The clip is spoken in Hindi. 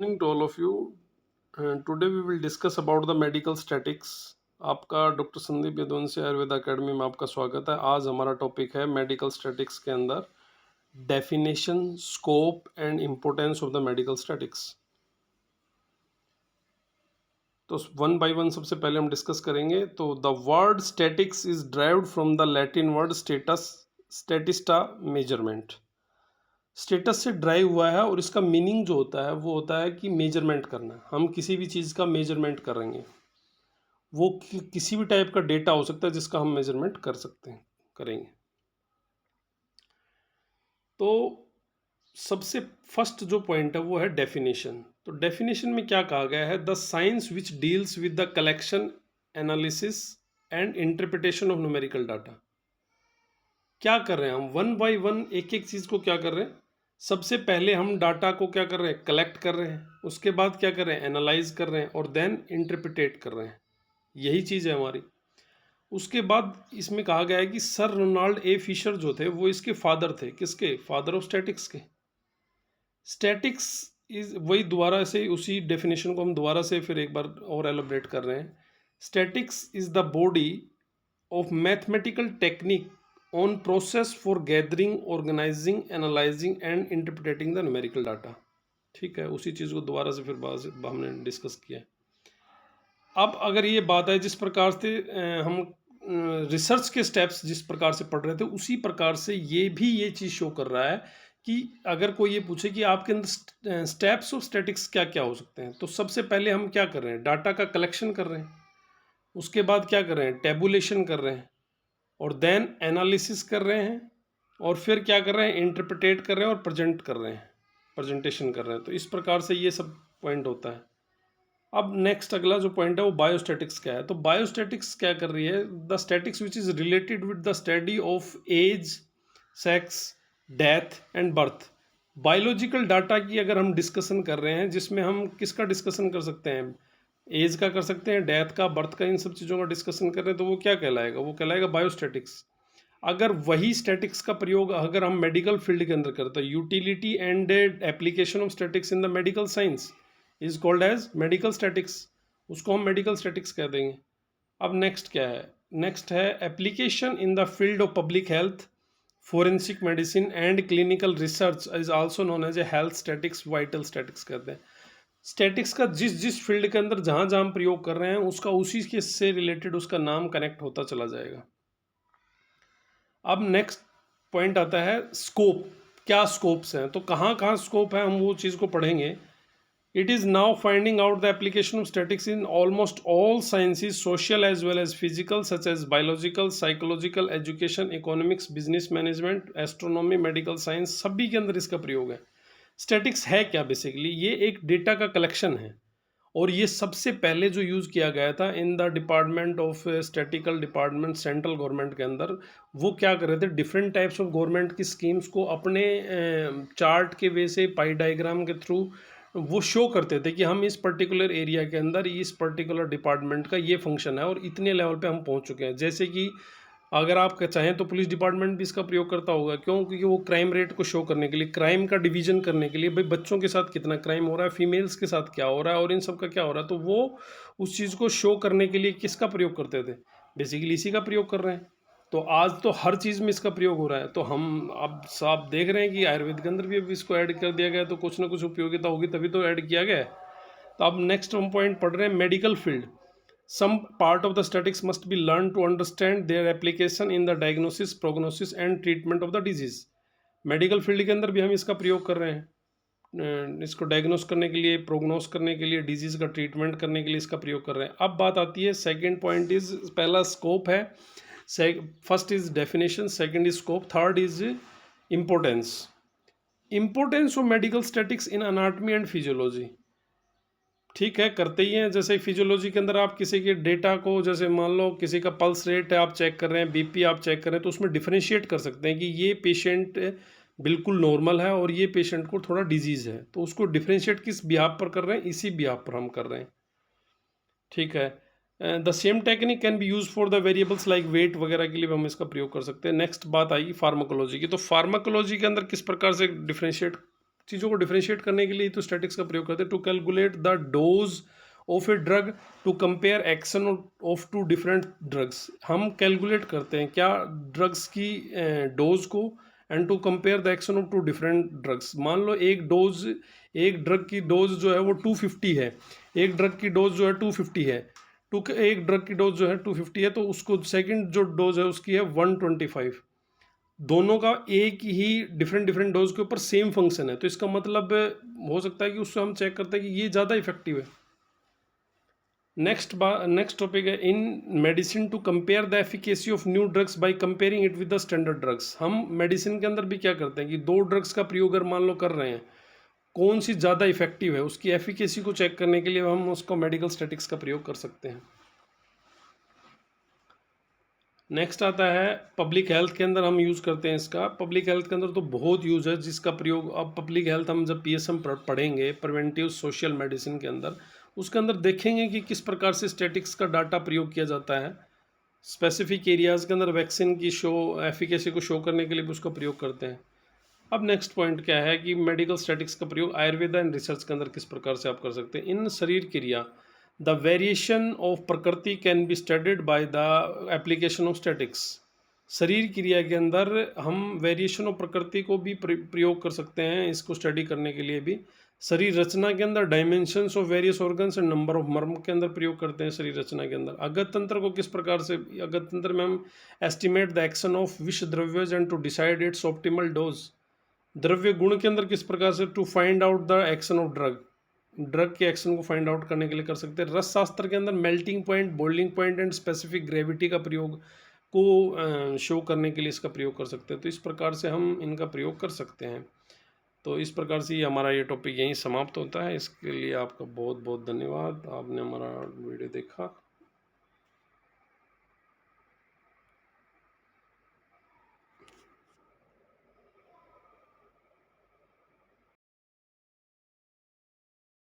Morning to all of you. Today we will discuss about the medical statics. आपका डॉक्टर संदीप यदुवंशी आयुर्वेद एकेडमी में आपका स्वागत है। आज हमारा टॉपिक है मेडिकल स्टैटिक्स के अंदर definition, scope and importance of the medical statistics. तो वन बाय वन सबसे पहले हम डिस्कस करेंगे। तो the word statistics is derived from the Latin word status, statista, measurement. Status से ड्राइव हुआ है और इसका मीनिंग जो होता है वो होता है कि मेजरमेंट करना। हम किसी भी चीज़ का मेजरमेंट करेंगे, वो किसी भी टाइप का डेटा हो सकता है जिसका हम मेजरमेंट कर सकते हैं, करेंगे। तो सबसे फर्स्ट जो पॉइंट है वो है डेफिनेशन। तो डेफिनेशन में क्या कहा गया है? The science which deals with the collection, analysis and interpretation of numerical data. क्या कर रहे हैं हम? वन बाय वन एक एक चीज़ को क्या कर रहे हैं? सबसे पहले हम डाटा को क्या कर रहे हैं? कलेक्ट कर रहे हैं। उसके बाद क्या कर रहे हैं? एनालाइज कर रहे हैं और देन इंटरप्रिटेट कर रहे हैं। यही चीज़ है हमारी। उसके बाद इसमें कहा गया है कि सर रोनाल्ड ए फिशर जो थे वो इसके फादर थे। किसके? फादर ऑफ स्टैटिक्स के। स्टैटिक्स इज वही दोबारा से उसी डेफिनेशन को हम दोबारा से फिर एक बार और एलोबरेट कर रहे हैं। Statistics is the body of mathematical technique on process for gathering, organizing, analyzing and interpreting the numerical data. ठीक है, उसी चीज़ को दोबारा से फिर हमने डिस्कस किया। अब अगर ये बात है जिस प्रकार से हम रिसर्च के स्टेप्स जिस प्रकार से पढ़ रहे थे उसी प्रकार से ये भी ये चीज़ शो कर रहा है कि अगर कोई ये पूछे कि आपके अंदर स्टेप्स ऑफ स्टैटिक्स क्या क्या हो सकते हैं, तो सबसे पहले हम क्या कर रहे हैं? डाटा का कलेक्शन कर रहे हैं। उसके बाद क्या कर रहे हैं? टेबुलेशन कर रहे हैं और देन एनालिसिस कर रहे हैं और फिर क्या कर रहे हैं? इंटरप्रिटेट कर रहे हैं और प्रेजेंट कर रहे हैं, प्रेजेंटेशन कर रहे हैं। तो इस प्रकार से ये सब पॉइंट होता है। अब नेक्स्ट अगला जो पॉइंट है वो बायोस्टैटिक्स क्या है? तो बायोस्टैटिक्स क्या कर रही है? The statistics which is related with the study of age, sex, death and birth. Biological data की अगर हम डिस्कशन कर रहे हैं जिसमें हम किसका डिस्कशन कर सकते हैं? एज का कर सकते हैं, डेथ का, बर्थ का, इन सब चीज़ों का डिस्कशन कर रहे हैं, तो वो क्या कहलाएगा? वो कहलाएगा बायोस्टैटिक्स। अगर वही स्टैटिक्स का प्रयोग अगर हम मेडिकल फील्ड के अंदर करते हैं, utility and application of statistics in the medical science is called as medical statistics. उसको हम मेडिकल स्टैटिक्स कह देंगे। अब नेक्स्ट क्या है? नेक्स्ट है application in the field of public health, forensic medicine and clinical research is also known as a health statistics, vital statistics कहते हैं। स्टैटिक्स का जिस जिस फील्ड के अंदर जहाँ जहाँ हम प्रयोग कर रहे हैं उसका उसी के से रिलेटेड उसका नाम कनेक्ट होता चला जाएगा। अब नेक्स्ट पॉइंट आता है स्कोप। क्या स्कोप्स हैं? तो कहाँ कहाँ स्कोप है हम वो चीज़ को पढ़ेंगे। It is now finding out the application of statics in almost all sciences, social as well as physical, such as biological, psychological, education, economics, business management, astronomy, medical science, सभी के अंदर इसका प्रयोग है। स्टैटिक्स है क्या? बेसिकली ये एक डेटा का कलेक्शन है और ये सबसे पहले जो यूज़ किया गया था in the department of statistical department central government के अंदर। वो क्या कर रहे थे? डिफरेंट टाइप्स ऑफ गवर्नमेंट की स्कीम्स को अपने चार्ट के वे से, पाई डायग्राम के थ्रू वो शो करते थे कि हम इस पर्टिकुलर एरिया के अंदर इस पर्टिकुलर डिपार्टमेंट का ये फंक्शन है और इतने लेवल पे हम पहुंच चुके हैं। जैसे कि अगर आप चाहें तो पुलिस डिपार्टमेंट भी इसका प्रयोग करता होगा। क्यों? क्योंकि वो क्राइम रेट को शो करने के लिए, क्राइम का डिवीजन करने के लिए, भाई बच्चों के साथ कितना क्राइम हो रहा है, फीमेल्स के साथ क्या हो रहा है और इन सब का क्या हो रहा है, तो वो उस चीज़ को शो करने के लिए किसका प्रयोग करते थे? बेसिकली इसी का प्रयोग कर रहे हैं। तो आज तो हर चीज़ में इसका प्रयोग हो रहा है। तो हम अब साफ देख रहे हैं कि आयुर्वेद के अंदर भी अब इसको ऐड कर दिया गया है, तो कुछ ना कुछ उपयोगिता होगी तभी तो ऐड किया गया है। तो अब नेक्स्ट हम पॉइंट पढ़ रहे हैं medical field. Some part of the statistics must be learn to understand their application in the diagnosis, prognosis and treatment of the disease. Medical field के अंदर भी हम इसका प्रयोग कर रहे हैं। इसको डायग्नोस करने के लिए, प्रोग्नोस करने के लिए, डिजीज़ का ट्रीटमेंट करने के लिए इसका प्रयोग कर रहे हैं। अब बात आती है सेकेंड पॉइंट इज, पहला स्कोप है, first is definition, second is scope, third is importance. Importance of medical statics in anatomy and physiology. ठीक है, करते ही हैं। जैसे फिजियोलॉजी के अंदर आप किसी के डेटा को, जैसे मान लो किसी का पल्स रेट है आप चेक कर रहे हैं, बीपी आप चेक कर रहे हैं, तो उसमें डिफरेंशिएट कर सकते हैं कि ये पेशेंट बिल्कुल नॉर्मल है और ये पेशेंट को थोड़ा डिजीज़ है। तो उसको डिफरेंशिएट किस बिहाफ पर कर रहे हैं? इसी बिहाफ पर हम कर रहे हैं। ठीक है, the same technique can be use for the variables like weight वगैरह के लिए भी हम इसका प्रयोग कर सकते हैं। नेक्स्ट बात आएगी फार्माकोलॉजी की। तो फार्माकोलॉजी के अंदर किस प्रकार से डिफरेंशिएट चीज़ों को डिफरेंशिएट करने के लिए तो स्टैटिक्स का प्रयोग करते हैं। To calculate the dose of a drug, to compare action of two different drugs. हम कैलकुलेट करते हैं क्या ड्रग्स की डोज को, and to compare the action of two different drugs. मान लो एक ड्रग की डोज जो है वो 250 है, एक ड्रग की डोज जो है 250 है, एक ड्रग की डोज जो है 250 है, तो उसको सेकंड जो डोज है उसकी है 125। दोनों का एक ही डिफरेंट डिफरेंट डोज के ऊपर सेम फंक्शन है, तो इसका मतलब हो सकता है कि उससे हम चेक करते हैं कि ये ज़्यादा इफेक्टिव है। नेक्स्ट टॉपिक है in medicine to compare the efficacy of new drugs by comparing it with the standard drugs. हम मेडिसिन के अंदर भी क्या करते हैं कि दो ड्रग्स का प्रयोग अगर मान लो कर रहे हैं, कौन सी ज़्यादा इफेक्टिव है उसकी एफिकेसी को चेक करने के लिए हम उसको मेडिकल स्टैटिक्स का प्रयोग कर सकते हैं। नेक्स्ट आता है पब्लिक हेल्थ के अंदर हम यूज़ करते हैं इसका। पब्लिक हेल्थ के अंदर तो बहुत यूज़ है जिसका प्रयोग, अब पब्लिक हेल्थ हम जब पीएसएम पढ़ेंगे प्रिवेंटिव सोशल मेडिसिन के अंदर, उसके अंदर देखेंगे कि किस प्रकार से स्टैटिक्स का डाटा प्रयोग किया जाता है। स्पेसिफिक एरियाज़ के अंदर वैक्सीन की एफिकेसी को शो करने के लिए भी उसका प्रयोग करते हैं। अब नेक्स्ट पॉइंट क्या है कि मेडिकल स्टैटिक्स का प्रयोग आयुर्वेदा एंड रिसर्च के अंदर किस प्रकार से आप कर सकते हैं। इन शरीर क्रिया द वेरिएशन ऑफ प्रकृति can be studied by the application of statics. शरीर क्रिया के अंदर हम वेरिएशन ऑफ प्रकृति को भी प्रयोग कर सकते हैं, इसको स्टडी करने के लिए भी। शरीर रचना के अंदर dimensions of various organs and number of मर्म के अंदर प्रयोग करते हैं शरीर रचना के अंदर। अगत तंत्र को किस प्रकार से, अगत तंत्र में हम एस्टिमेट द एक्शन ऑफ विष द्रव्यज and to decide its optimal dose. द्रव्य गुण के अंदर किस प्रकार से to find out the action of drug, drug के एक्शन को फाइंड आउट करने के लिए कर सकते हैं। रस शास्त्र के अंदर melting point, boiling point and specific gravity का प्रयोग को शो करने के लिए इसका प्रयोग कर सकते हैं। तो इस प्रकार से हम इनका प्रयोग कर सकते हैं। तो इस प्रकार से हमारा ये टॉपिक यहीं समाप्त होता है। इसके लिए आपका बहुत बहुत धन्यवाद, आपने हमारा वीडियो देखा।